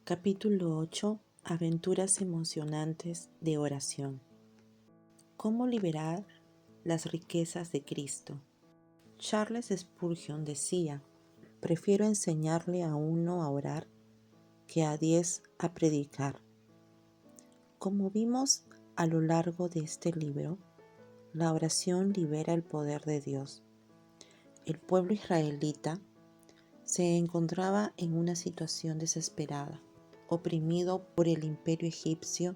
Capítulo 8. Aventuras emocionantes de oración. ¿Cómo liberar las riquezas de Cristo? Charles Spurgeon decía: prefiero enseñarle a uno a orar que a 10 a predicar. Como vimos a lo largo de este libro, la oración libera el poder de Dios. El pueblo israelita se encontraba en una situación desesperada, oprimido por el imperio egipcio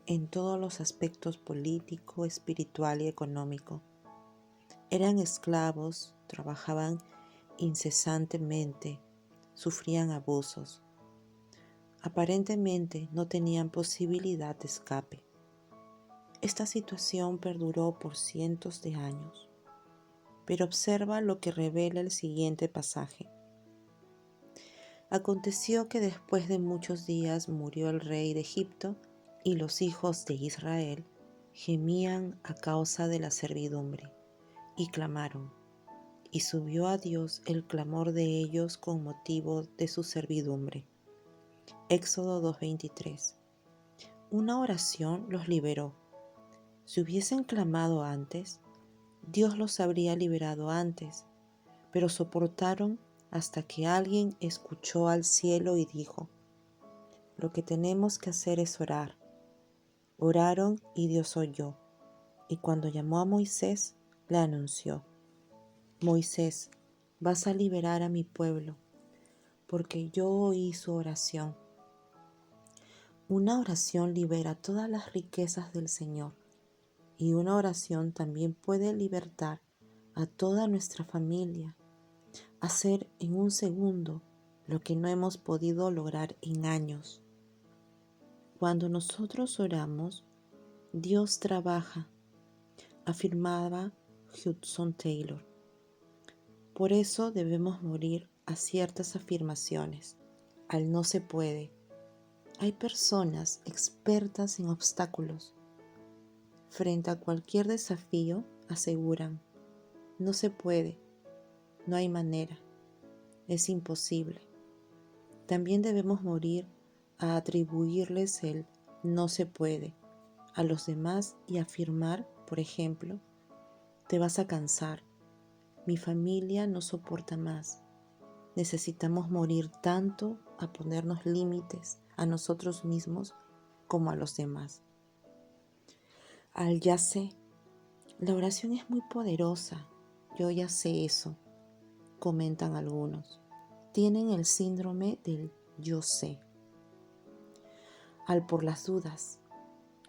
en todos los aspectos político, espiritual y económico. Eran esclavos, trabajaban incesantemente, sufrían abusos. Aparentemente no tenían posibilidad de escape. Esta situación perduró por cientos de años. Pero observa lo que revela el siguiente pasaje. Aconteció que después de muchos días murió el rey de Egipto, y los hijos de Israel gemían a causa de la servidumbre, y clamaron, y subió a Dios el clamor de ellos con motivo de su servidumbre. Éxodo 2:23. Una oración los liberó. Si hubiesen clamado antes, Dios los habría liberado antes, pero soportaron hasta que alguien escuchó al cielo y dijo: lo que tenemos que hacer es orar. Oraron y Dios oyó, y cuando llamó a Moisés, le anunció: Moisés, vas a liberar a mi pueblo, porque yo oí su oración. Una oración libera todas las riquezas del Señor, y una oración también puede libertar a toda nuestra familia, hacer en un segundo lo que no hemos podido lograr en años. Cuando nosotros oramos, Dios trabaja, afirmaba Hudson Taylor. Por eso debemos morir a ciertas afirmaciones. Al no se puede. Hay personas expertas en obstáculos. Frente a cualquier desafío aseguran: no se puede, no hay manera, es imposible. También debemos morir a atribuirles el no se puede a los demás y afirmar, por ejemplo: te vas a cansar, mi familia no soporta más. Necesitamos morir tanto a ponernos límites a nosotros mismos como a los demás. Al ya sé, la oración es muy poderosa. Yo ya sé eso, comentan algunos. Tienen el síndrome del yo sé. Al por las dudas.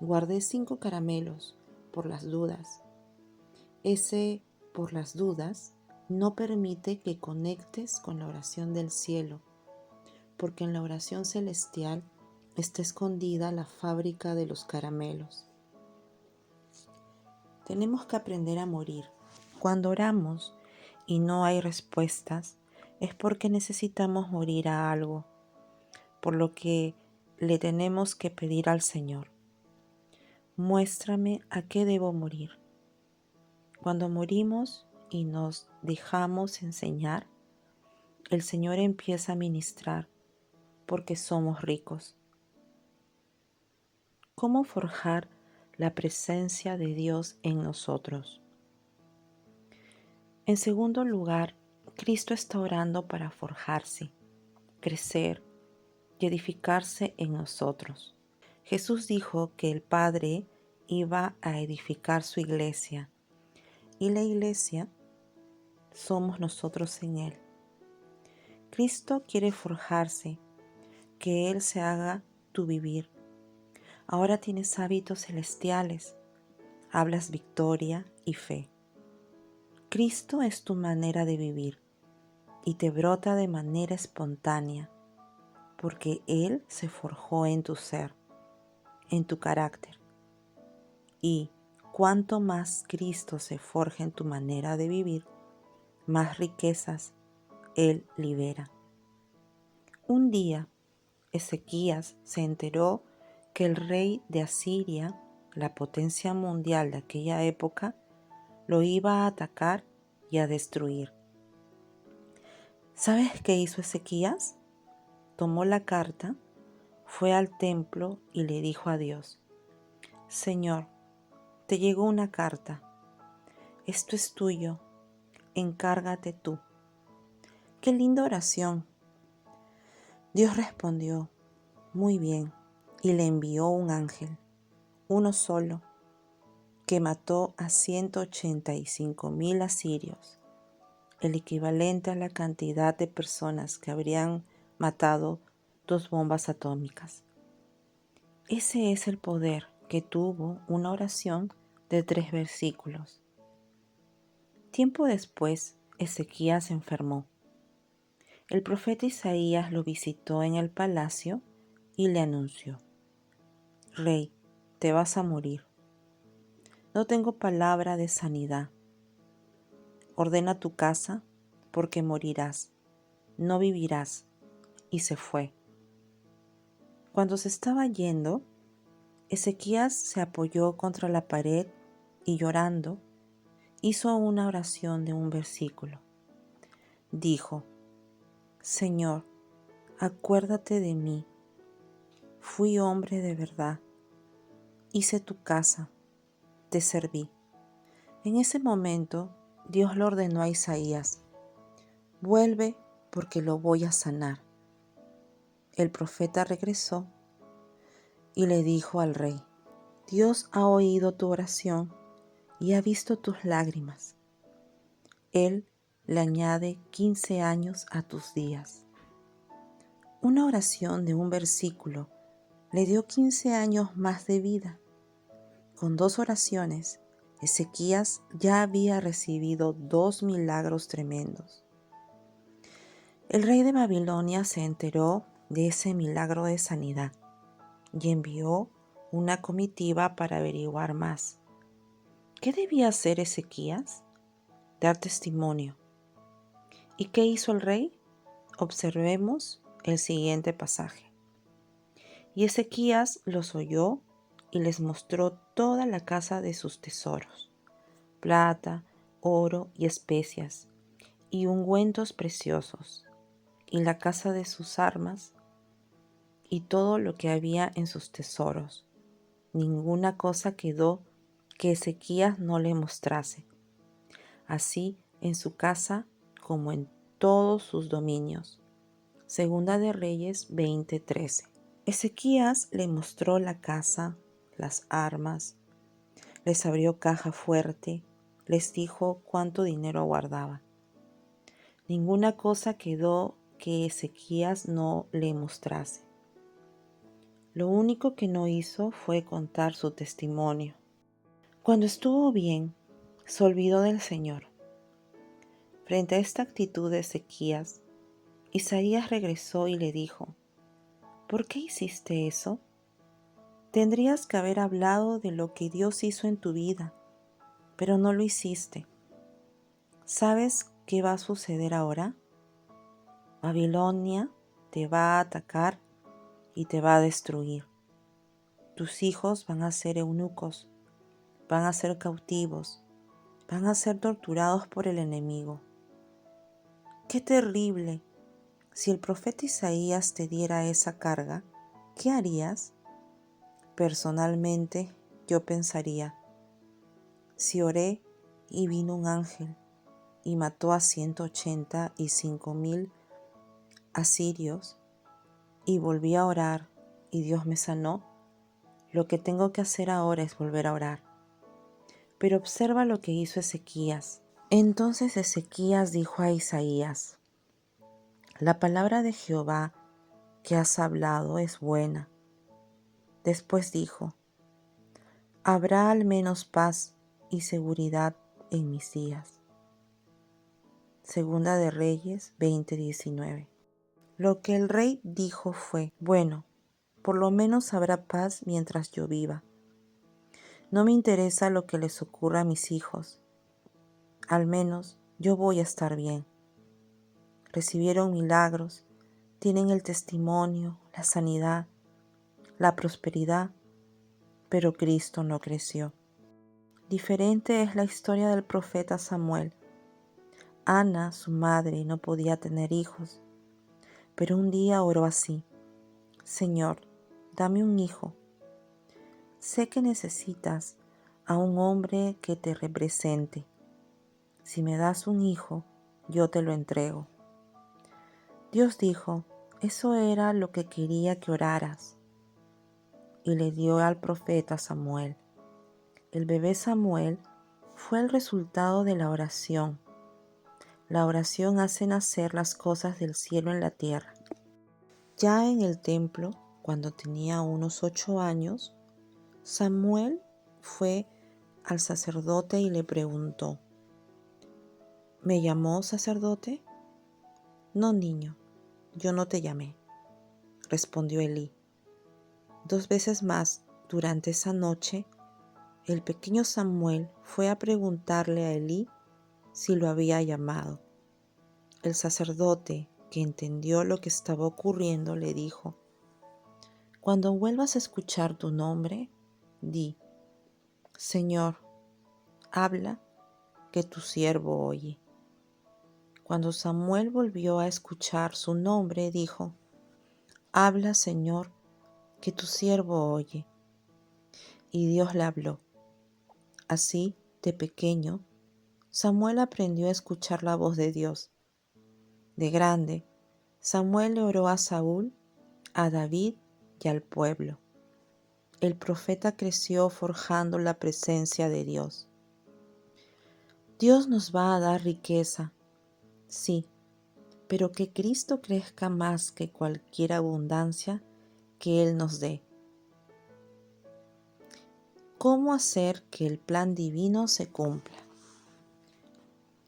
Guardé 5 caramelos por las dudas. Ese por las dudas no permite que conectes con la oración del cielo, porque en la oración celestial está escondida la fábrica de los caramelos. Tenemos que aprender a morir. Cuando oramos y no hay respuestas, es porque necesitamos morir a algo, por lo que le tenemos que pedir al Señor: muéstrame a qué debo morir. Cuando morimos y nos dejamos enseñar, el Señor empieza a ministrar, porque somos ricos. ¿Cómo forjar la presencia de Dios en nosotros? En segundo lugar, Cristo está orando para forjarse, crecer y edificarse en nosotros. Jesús dijo que el Padre iba a edificar su iglesia, y la iglesia somos nosotros en Él. Cristo quiere forjarse, que Él se haga tu vivir. Ahora tienes hábitos celestiales, hablas victoria y fe. Cristo es tu manera de vivir y te brota de manera espontánea, porque Él se forjó en tu ser, en tu carácter. Y cuanto más Cristo se forja en tu manera de vivir, más riquezas Él libera. Un día, Ezequías se enteró que el rey de Asiria, la potencia mundial de aquella época, lo iba a atacar y a destruir. ¿Sabes qué hizo Ezequías? Tomó la carta fue al templo y le dijo a Dios: Señor, te llegó una carta. Esto es tuyo, encárgate tú. ¡Qué linda oración! Dios respondió: muy bien, y le envió un ángel, uno solo, que mató a 185,000 asirios, el equivalente a la cantidad de personas que habrían matado 2 bombas atómicas. Ese es el poder que tuvo una oración de 3 versículos. Tiempo después, Ezequías se enfermó. El profeta Isaías lo visitó en el palacio y le anunció: Rey, te vas a morir. No tengo palabra de sanidad. Ordena tu casa, porque morirás, no vivirás. Y se fue. Cuando se estaba yendo, Ezequías se apoyó contra la pared y llorando, hizo una oración de un versículo. Dijo: Señor, acuérdate de mí. Fui hombre de verdad. Hice tu casa, te serví. En ese momento, Dios le ordenó a Isaías: vuelve, porque lo voy a sanar. El profeta regresó y le dijo al rey: Dios ha oído tu oración y ha visto tus lágrimas. Él le añade 15 años a tus días. Una oración de un versículo le dio 15 años más de vida. Con 2 oraciones, Ezequías ya había recibido 2 milagros tremendos. El rey de Babilonia se enteró de ese milagro de sanidad y envió una comitiva para averiguar más. ¿Qué debía hacer Ezequías? Dar testimonio. ¿Y qué hizo el rey? Observemos el siguiente pasaje. Y Ezequías los oyó y les mostró toda la casa de sus tesoros, plata, oro y especias, y ungüentos preciosos, y la casa de sus armas, y todo lo que había en sus tesoros. Ninguna cosa quedó que Ezequías no le mostrase, así en su casa como en todos sus dominios. Segunda de Reyes 20:13. Ezequías le mostró la casa, las armas, les abrió caja fuerte, les dijo cuánto dinero guardaba. Ninguna cosa quedó que Ezequías no le mostrase. Lo único que no hizo fue contar su testimonio. Cuando estuvo bien, se olvidó del Señor. Frente a esta actitud de Ezequías, Isaías regresó y le dijo: ¿por qué hiciste eso? Tendrías que haber hablado de lo que Dios hizo en tu vida, pero no lo hiciste. ¿Sabes qué va a suceder ahora? Babilonia te va a atacar y te va a destruir. Tus hijos van a ser eunucos, van a ser cautivos, van a ser torturados por el enemigo. ¡Qué terrible! Si el profeta Isaías te diera esa carga, ¿qué harías? Personalmente, yo pensaría: si oré y vino un ángel y mató a 185,000 asirios, y volví a orar y Dios me sanó, lo que tengo que hacer ahora es volver a orar. Pero observa lo que hizo Ezequías. Entonces Ezequías dijo a Isaías: la palabra de Jehová que has hablado es buena. Después dijo: habrá al menos paz y seguridad en mis días. Segunda de Reyes 20:19. Lo que el rey dijo fue: bueno, por lo menos habrá paz mientras yo viva. No me interesa lo que les ocurra a mis hijos. Al menos yo voy a estar bien. Recibieron milagros, tienen el testimonio, la sanidad, la prosperidad, pero Cristo no creció. Diferente es la historia del profeta Samuel. Ana, su madre, no podía tener hijos, pero un día oró así: Señor, dame un hijo. Sé que necesitas a un hombre que te represente. Si me das un hijo, yo te lo entrego. Dios dijo, eso era lo que quería que oraras. Y le dio al profeta Samuel. El bebé Samuel fue el resultado de la oración. La oración hace nacer las cosas del cielo en la tierra. Ya en el templo, cuando tenía unos 8 años, Samuel fue al sacerdote y le preguntó, ¿me llamó sacerdote? No, niño, yo no te llamé, respondió Elí. 2 veces más durante esa noche, el pequeño Samuel fue a preguntarle a Elí si lo había llamado. El sacerdote, que entendió lo que estaba ocurriendo, le dijo, cuando vuelvas a escuchar tu nombre, di, Señor, habla, que tu siervo oye. Cuando Samuel volvió a escuchar su nombre, dijo, habla, Señor, que tu siervo oye. Y Dios le habló. Así, de pequeño, Samuel aprendió a escuchar la voz de Dios. De grande, Samuel le oró a Saúl, a David y al pueblo. El profeta creció forjando la presencia de Dios. Dios nos va a dar riqueza, sí, pero que Cristo crezca más que cualquier abundancia que Él nos dé. ¿Cómo hacer que el plan divino se cumpla?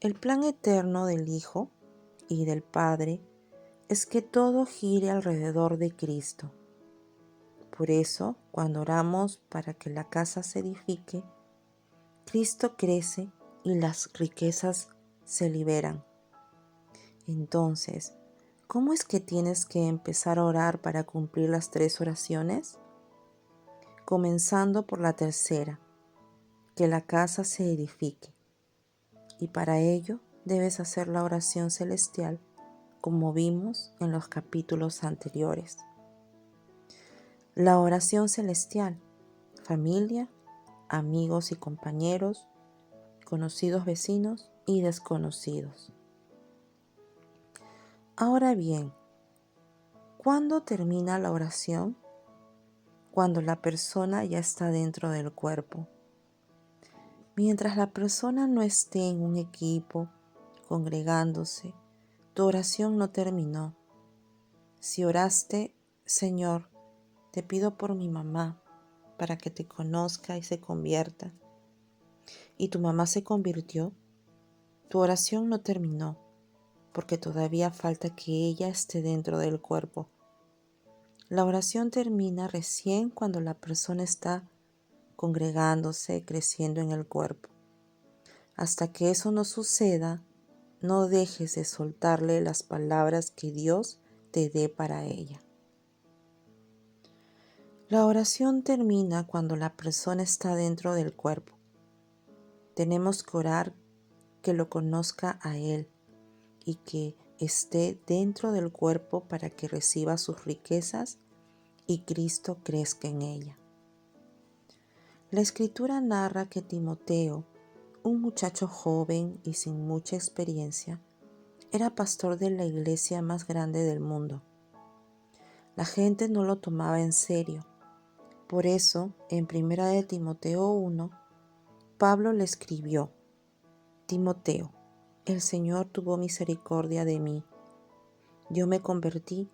El plan eterno del Hijo y del Padre es que todo gire alrededor de Cristo. Por eso, cuando oramos para que la casa se edifique, Cristo crece y las riquezas se liberan. Entonces, ¿cómo es que tienes que empezar a orar para cumplir las 3 oraciones? Comenzando por la tercera, que la casa se edifique. Y para ello debes hacer la oración celestial, como vimos en los capítulos anteriores. La oración celestial, familia, amigos y compañeros, conocidos vecinos y desconocidos. Ahora bien, ¿cuándo termina la oración? Cuando la persona ya está dentro del cuerpo. Mientras la persona no esté en un equipo, congregándose, tu oración no terminó. Si oraste, Señor, te pido por mi mamá, para que te conozca y se convierta, y tu mamá se convirtió, tu oración no terminó, porque todavía falta que ella esté dentro del cuerpo. La oración termina recién cuando la persona está congregándose, creciendo en el cuerpo. Hasta que eso no suceda, no dejes de soltarle las palabras que Dios te dé para ella. La oración termina cuando la persona está dentro del cuerpo. Tenemos que orar que lo conozca a Él y que esté dentro del cuerpo para que reciba sus riquezas y Cristo crezca en ella. La Escritura narra que Timoteo, un muchacho joven y sin mucha experiencia, era pastor de la iglesia más grande del mundo. La gente no lo tomaba en serio. Por eso, en 1 de Timoteo 1, Pablo le escribió, Timoteo, el Señor tuvo misericordia de mí. Yo me convertí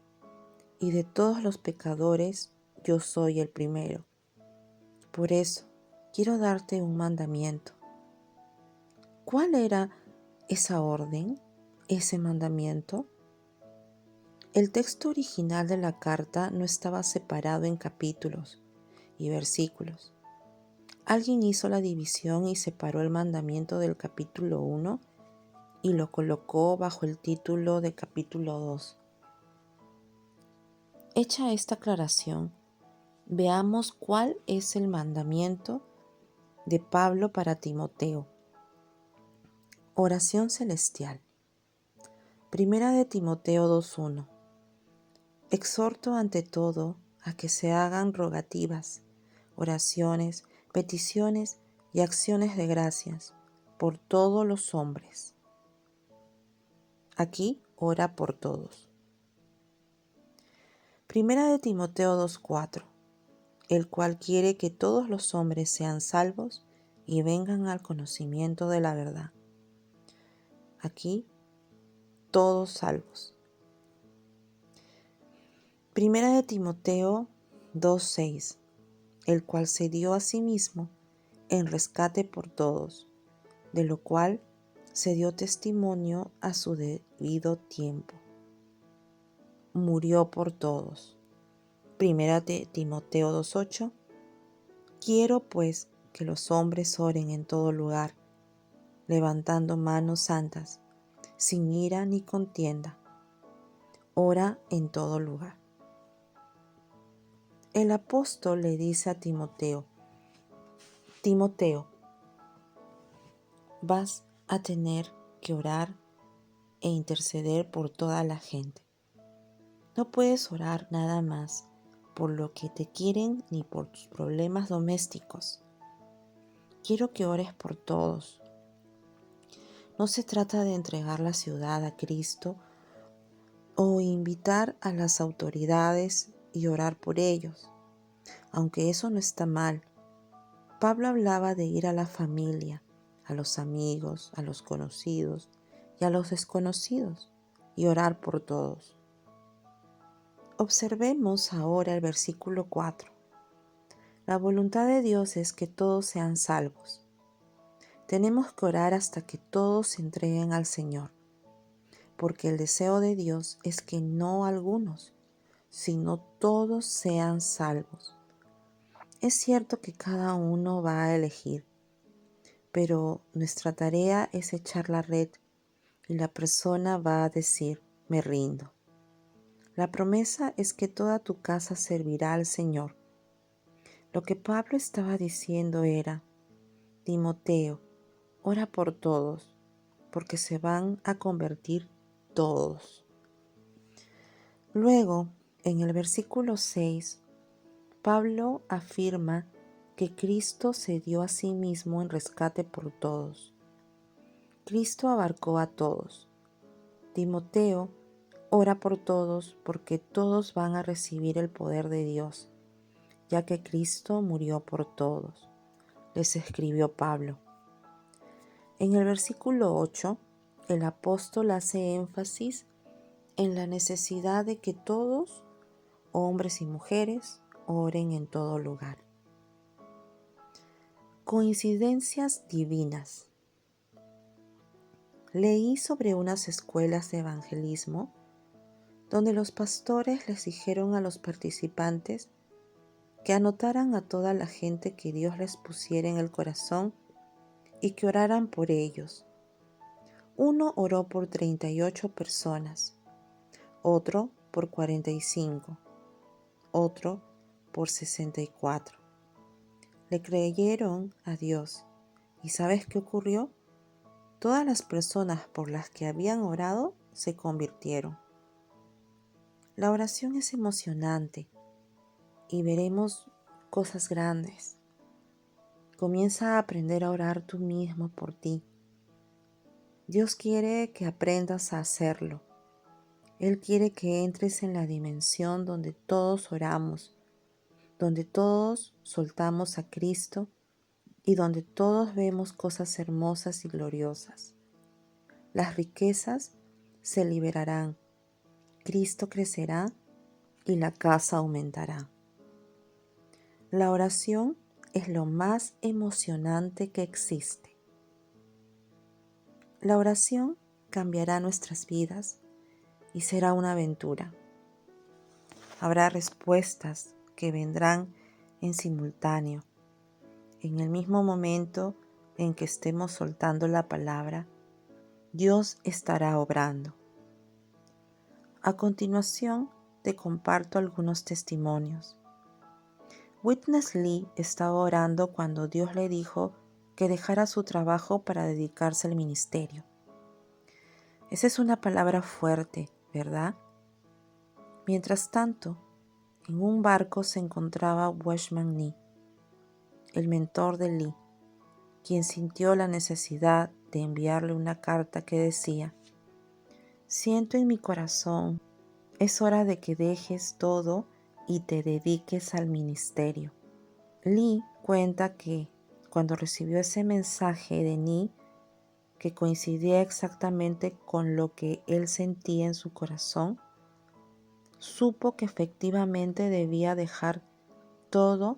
y de todos los pecadores yo soy el primero. Por eso, quiero darte un mandamiento. ¿Cuál era esa orden, ese mandamiento? El texto original de la carta no estaba separado en capítulos y versículos. Alguien hizo la división y separó el mandamiento del capítulo 1 y lo colocó bajo el título de capítulo 2. Hecha esta aclaración, veamos cuál es el mandamiento de Pablo para Timoteo. Oración celestial. 1 de Timoteo 2:1. Exhorto ante todo a que se hagan rogativas, oraciones, peticiones y acciones de gracias por todos los hombres. Aquí ora por todos. Primera de Timoteo 2:4, el cual quiere que todos los hombres sean salvos y vengan al conocimiento de la verdad. Aquí, todos salvos. Primera de Timoteo 2:6, el cual se dio a sí mismo en rescate por todos, de lo cual se dio testimonio a su debido tiempo. Murió por todos. Primera de Timoteo 2:8, quiero pues que los hombres oren en todo lugar, levantando manos santas, sin ira ni contienda. Ora en todo lugar. El apóstol le dice a Timoteo, Timoteo, vas a tener que orar e interceder por toda la gente. No puedes orar nada más por lo que te quieren ni por tus problemas domésticos. Quiero que ores por todos. No se trata de entregar la ciudad a Cristo o invitar a las autoridades y orar por ellos, aunque eso no está mal. Pablo hablaba de ir a la familia, a los amigos, a los conocidos y a los desconocidos y orar por todos. Observemos ahora el versículo 4. La voluntad de Dios es que todos sean salvos. Tenemos que orar hasta que todos se entreguen al Señor, porque el deseo de Dios es que no algunos, sino todos sean salvos. Es cierto que cada uno va a elegir, pero nuestra tarea es echar la red y la persona va a decir, me rindo. La promesa es que toda tu casa servirá al Señor. Lo que Pablo estaba diciendo era, Timoteo, ora por todos, porque se van a convertir todos. Luego, en el versículo 6, Pablo afirma que Cristo se dio a sí mismo en rescate por todos. Cristo abarcó a todos. Timoteo, ora por todos porque todos van a recibir el poder de Dios, ya que Cristo murió por todos, les escribió Pablo. En el versículo 8, el apóstol hace énfasis en la necesidad de que todos, hombres y mujeres, oren en todo lugar. Coincidencias divinas. Leí sobre unas escuelas de evangelismo donde los pastores les dijeron a los participantes que anotaran a toda la gente que Dios les pusiera en el corazón y que oraran por ellos. Uno oró por 38 personas, otro por 45, otro por 64. Le creyeron a Dios. ¿Y sabes qué ocurrió? Todas las personas por las que habían orado se convirtieron. La oración es emocionante y veremos cosas grandes. Comienza a aprender a orar tú mismo por ti. Dios quiere que aprendas a hacerlo. Él quiere que entres en la dimensión donde todos oramos, donde todos soltamos a Cristo y donde todos vemos cosas hermosas y gloriosas. Las riquezas se liberarán, Cristo crecerá y la casa aumentará. La oración es lo más emocionante que existe. La oración cambiará nuestras vidas y será una aventura. Habrá respuestas que vendrán en simultáneo. En el mismo momento en que estemos soltando la palabra, Dios estará obrando. A continuación, te comparto algunos testimonios. Witness Lee estaba orando cuando Dios le dijo que dejara su trabajo para dedicarse al ministerio. Esa es una palabra fuerte, ¿verdad? Mientras tanto, En un barco se encontraba Watchman Nee, el mentor de Lee, quien sintió la necesidad de enviarle una carta que decía: «Siento en mi corazón, es hora de que dejes todo y te dediques al ministerio». Lee cuenta que cuando recibió ese mensaje de Nee, que coincidía exactamente con lo que él sentía en su corazón, supo que efectivamente debía dejar todo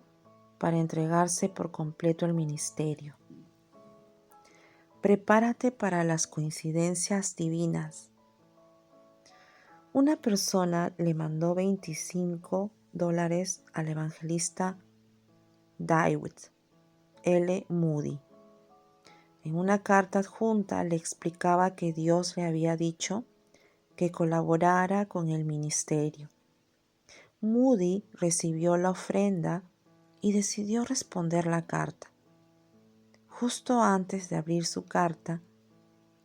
para entregarse por completo al ministerio. Prepárate para las coincidencias divinas. Una persona le mandó $25 al evangelista David L. Moody. En una carta adjunta le explicaba que Dios le había dicho que colaborara con el ministerio. Moody recibió la ofrenda y decidió responder la carta. Justo antes de abrir su carta,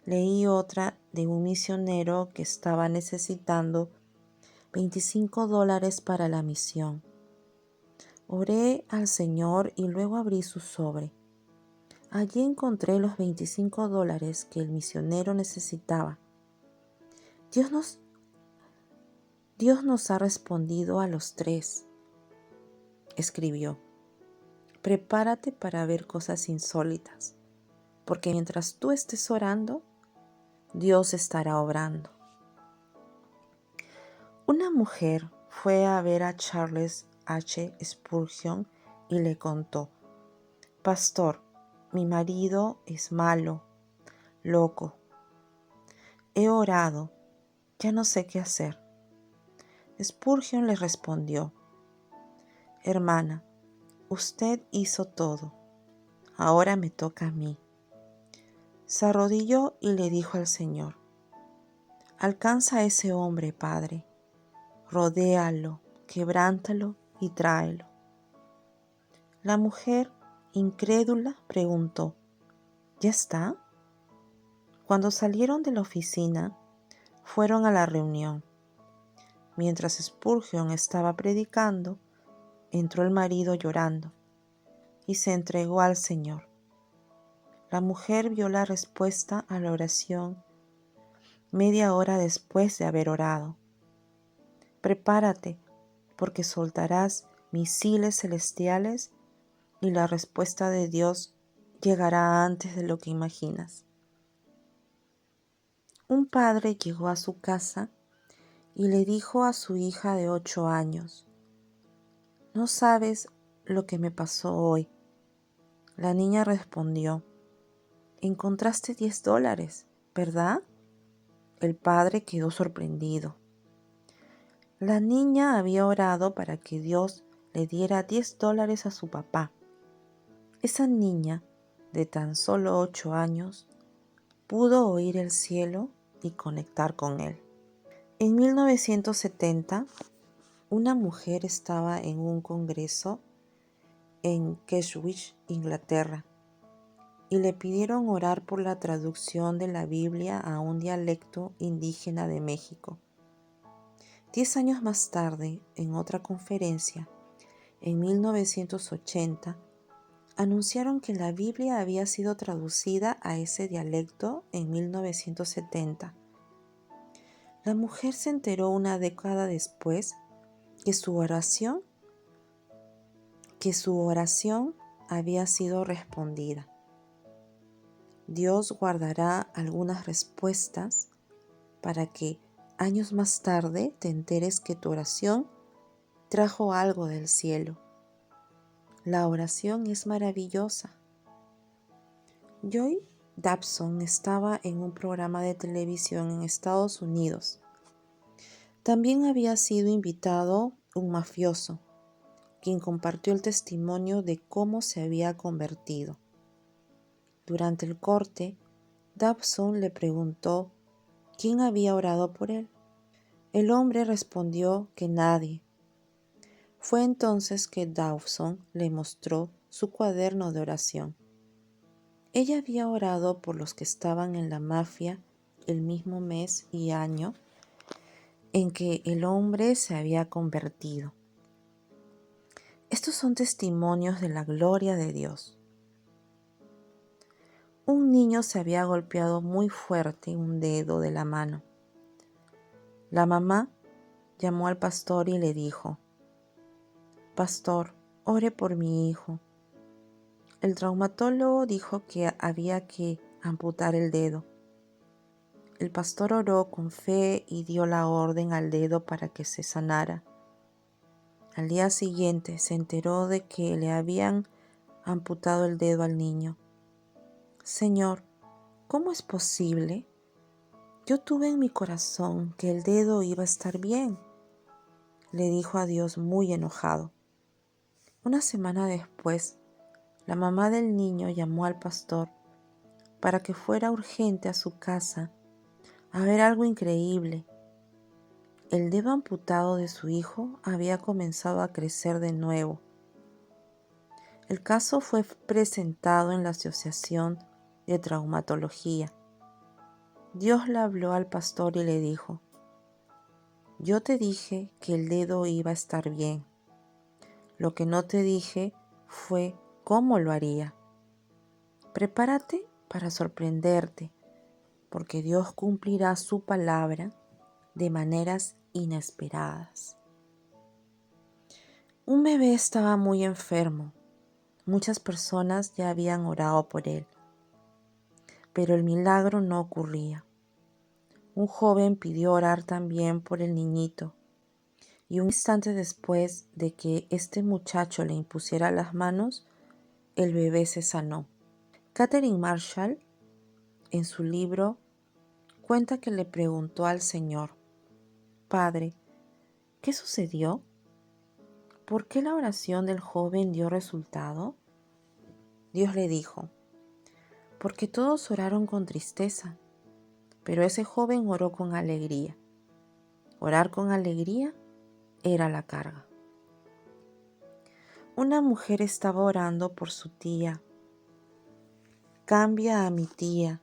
leí otra de un misionero que estaba necesitando $25 para la misión. Oré al Señor y luego abrí su sobre. Allí encontré los $25 que el misionero necesitaba. Dios nos ha respondido a los tres, escribió. Prepárate para ver cosas insólitas, porque mientras tú estés orando, Dios estará obrando. Una mujer fue a ver a Charles H. Spurgeon y le contó: «Pastor, mi marido es malo, loco. He orado, ya no sé qué hacer». Spurgeon le respondió: «Hermana, usted hizo todo, ahora me toca a mí». Se arrodilló y le dijo al Señor: «Alcanza a ese hombre, Padre, rodéalo, quebrántalo y tráelo». La mujer, incrédula, preguntó: «¿Ya está?». Cuando salieron de la oficina, fueron a la reunión. Mientras Spurgeon estaba predicando, entró el marido llorando y se entregó al Señor. La mujer vio la respuesta a la oración media hora después de haber orado. Prepárate, porque soltarás misiles celestiales y la respuesta de Dios llegará antes de lo que imaginas. Un padre llegó a su casa y le dijo a su hija de 8 años: «No sabes lo que me pasó hoy». La niña respondió: «Encontraste $10, ¿verdad?». El padre quedó sorprendido. La niña había orado para que Dios le diera $10 a su papá. Esa niña, de tan solo 8 años, pudo oír el cielo y conectar con él. En 1970, una mujer estaba en un congreso en Keswick, Inglaterra, y le pidieron orar por la traducción de la Biblia a un dialecto indígena de México. 10 años más tarde, en otra conferencia, en 1980, anunciaron que la Biblia había sido traducida a ese dialecto en 1970. La mujer se enteró una década después que su oración había sido respondida. Dios guardará algunas respuestas para que años más tarde te enteres que tu oración trajo algo del cielo. La oración es maravillosa. Joy Dobson estaba en un programa de televisión en Estados Unidos. También había sido invitado un mafioso, quien compartió el testimonio de cómo se había convertido. Durante el corte, Dobson le preguntó quién había orado por él. El hombre respondió que nadie. Fue entonces que Dobson le mostró su cuaderno de oración. Ella había orado por los que estaban en la mafia el mismo mes y año en que el hombre se había convertido. Estos son testimonios de la gloria de Dios. Un niño se había golpeado muy fuerte un dedo de la mano. La mamá llamó al pastor y le dijo: «Pastor, ore por mi hijo». El traumatólogo dijo que había que amputar el dedo. El pastor oró con fe y dio la orden al dedo para que se sanara. Al día siguiente se enteró de que le habían amputado el dedo al niño. «Señor, ¿cómo es posible? Yo tuve en mi corazón que el dedo iba a estar bien», le dijo a Dios muy enojado. Una semana después, la mamá del niño llamó al pastor para que fuera urgente a su casa a ver algo increíble. El dedo amputado de su hijo había comenzado a crecer de nuevo. El caso fue presentado en la Asociación de Traumatología. Dios le habló al pastor y le dijo: «Yo te dije que el dedo iba a estar bien. Lo que no te dije fue cómo lo haría. Prepárate para sorprenderte, porque Dios cumplirá su palabra de maneras inesperadas». Un bebé estaba muy enfermo. Muchas personas ya habían orado por él, pero el milagro no ocurría. Un joven pidió orar también por el niñito, y un instante después de que este muchacho le impusiera las manos, el bebé se sanó. Catherine Marshall, en su libro, cuenta que le preguntó al Señor: «Padre, ¿qué sucedió? ¿Por qué la oración del joven dio resultado?». Dios le dijo: «Porque todos oraron con tristeza, pero ese joven oró con alegría». Orar con alegría era la carga. Una mujer estaba orando por su tía. «Cambia a mi tía,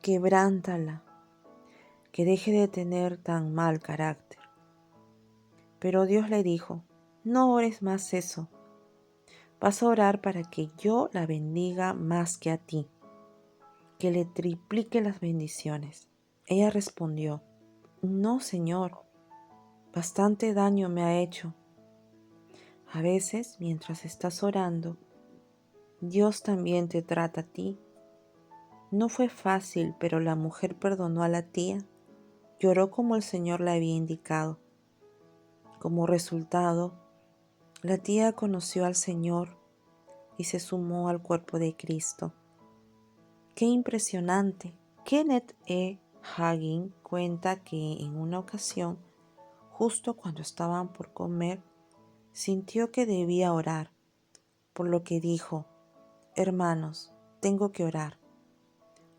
quebrántala, que deje de tener tan mal carácter». Pero Dios le dijo: «No ores más eso. Vas a orar para que yo la bendiga más que a ti, que le triplique las bendiciones». Ella respondió: «No, Señor, bastante daño me ha hecho». A veces, mientras estás orando, Dios también te trata a ti. No fue fácil, pero la mujer perdonó a la tía, lloró como el Señor le había indicado. Como resultado, la tía conoció al Señor y se sumó al cuerpo de Cristo. ¡Qué impresionante! Kenneth E. Hagin cuenta que en una ocasión, justo cuando estaban por comer, sintió que debía orar, por lo que dijo: «Hermanos, tengo que orar».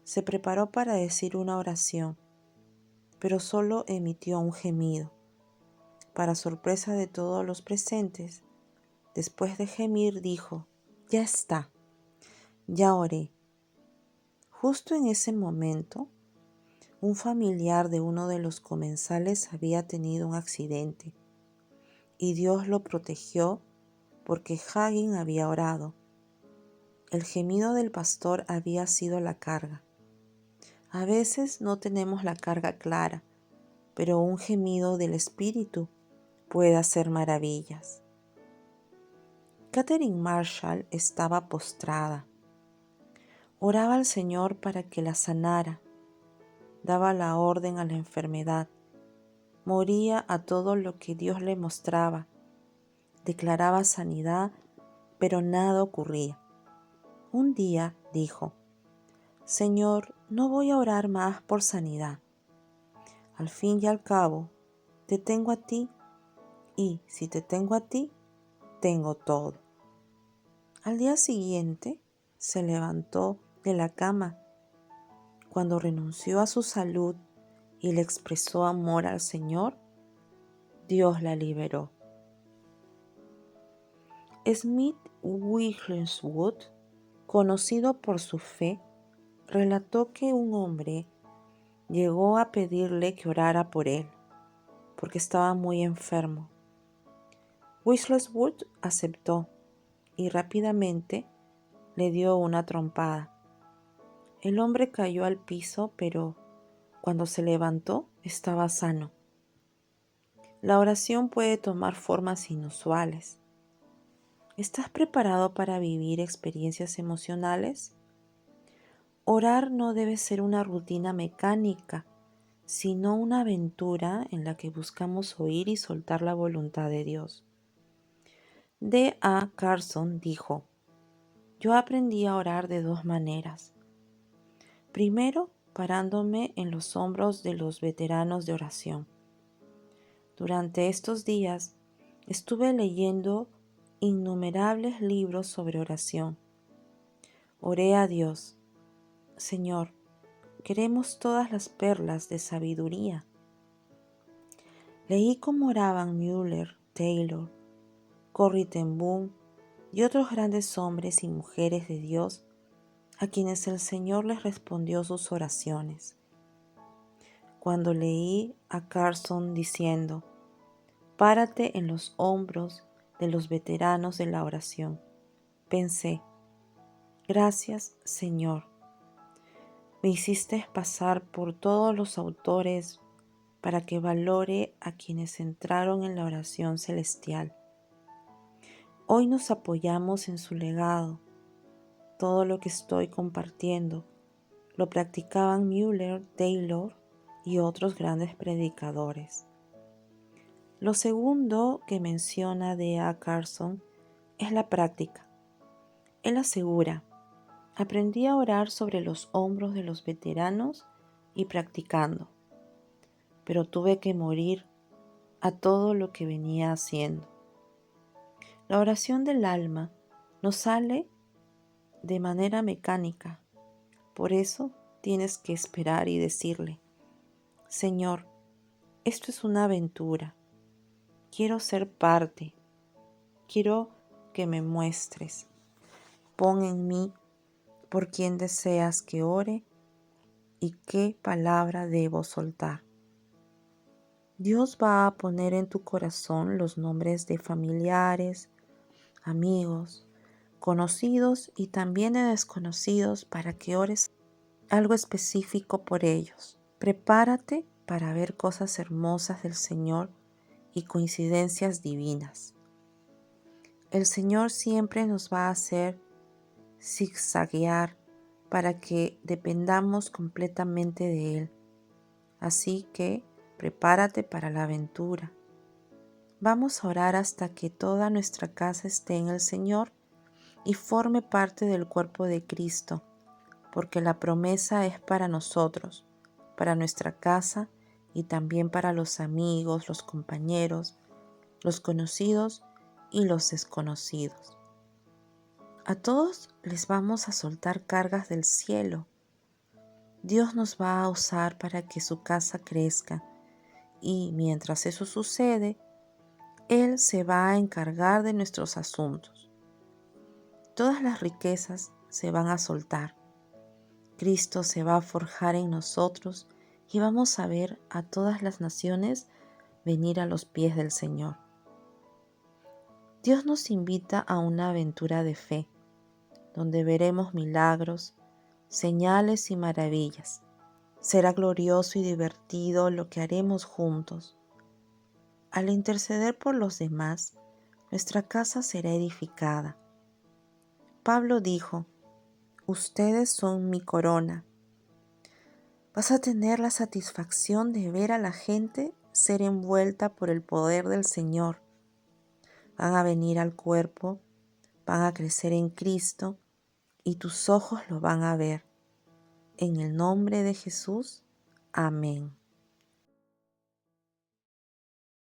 Se preparó para decir una oración, pero solo emitió un gemido. Para sorpresa de todos los presentes, después de gemir dijo: «Ya está, ya oré». Justo en ese momento, un familiar de uno de los comensales había tenido un accidente y Dios lo protegió porque Hagin había orado. El gemido del pastor había sido la carga. A veces no tenemos la carga clara, pero un gemido del Espíritu puede hacer maravillas. Catherine Marshall estaba postrada. Oraba al Señor para que la sanara. Daba la orden a la enfermedad. Moría a todo lo que Dios le mostraba. Declaraba sanidad, pero nada ocurría. Un día dijo: «Señor, no voy a orar más por sanidad. Al fin y al cabo, te tengo a ti, y si te tengo a ti, tengo todo». Al día siguiente, se levantó de la cama. Cuando renunció a su salud y le expresó amor al Señor, Dios la liberó. Smith Wigglesworth, conocido por su fe, relató que un hombre llegó a pedirle que orara por él, porque estaba muy enfermo. Wigglesworth aceptó y rápidamente le dio una trompada. El hombre cayó al piso, pero cuando se levantó estaba sano. La oración puede tomar formas inusuales. ¿Estás preparado para vivir experiencias emocionales? Orar no debe ser una rutina mecánica, sino una aventura en la que buscamos oír y soltar la voluntad de Dios. D. A. Carson dijo: yo aprendí a orar de dos maneras. Primero, parándome en los hombros de los veteranos de oración. Durante estos días estuve leyendo innumerables libros sobre oración. Oré a Dios: Señor, queremos todas las perlas de sabiduría. Leí cómo oraban Mueller, Taylor, Corrie ten Boom y otros grandes hombres y mujeres de Dios a quienes el Señor les respondió sus oraciones. Cuando leí a Carson diciendo: párate en los hombros de los veteranos de la oración, pensé: gracias, Señor. Me hiciste pasar por todos los autores para que valore a quienes entraron en la oración celestial. Hoy nos apoyamos en su legado. Todo lo que estoy compartiendo lo practicaban Mueller, Taylor y otros grandes predicadores. Lo segundo que menciona D. A. Carson es la práctica. Él asegura: aprendí a orar sobre los hombros de los veteranos y practicando, pero tuve que morir a todo lo que venía haciendo. La oración del alma no sale de manera mecánica, por eso tienes que esperar y decirle: Señor, esto es una aventura, quiero ser parte, quiero que me muestres, pon en mí por quien deseas que ore y qué palabra debo soltar. Dios va a poner en tu corazón los nombres de familiares, amigos, conocidos y también de desconocidos para que ores algo específico por ellos. Prepárate para ver cosas hermosas del Señor y coincidencias divinas. El Señor siempre nos va a hacer zigzaguear para que dependamos completamente de Él. Así que prepárate para la aventura. Vamos a orar hasta que toda nuestra casa esté en el Señor y forme parte del cuerpo de Cristo, porque la promesa es para nosotros, para nuestra casa y también para los amigos, los compañeros, los conocidos y los desconocidos. A todos les vamos a soltar cargas del cielo. Dios nos va a usar para que su casa crezca y mientras eso sucede, Él se va a encargar de nuestros asuntos. Todas las riquezas se van a soltar. Cristo se va a forjar en nosotros y vamos a ver a todas las naciones venir a los pies del Señor. Dios nos invita a una aventura de fe, donde veremos milagros, señales y maravillas. Será glorioso y divertido lo que haremos juntos. Al interceder por los demás, nuestra casa será edificada. Pablo dijo: ustedes son mi corona. Vas a tener la satisfacción de ver a la gente ser envuelta por el poder del Señor. Van a venir al cuerpo, van a crecer en Cristo y tus ojos lo van a ver. En el nombre de Jesús, amén.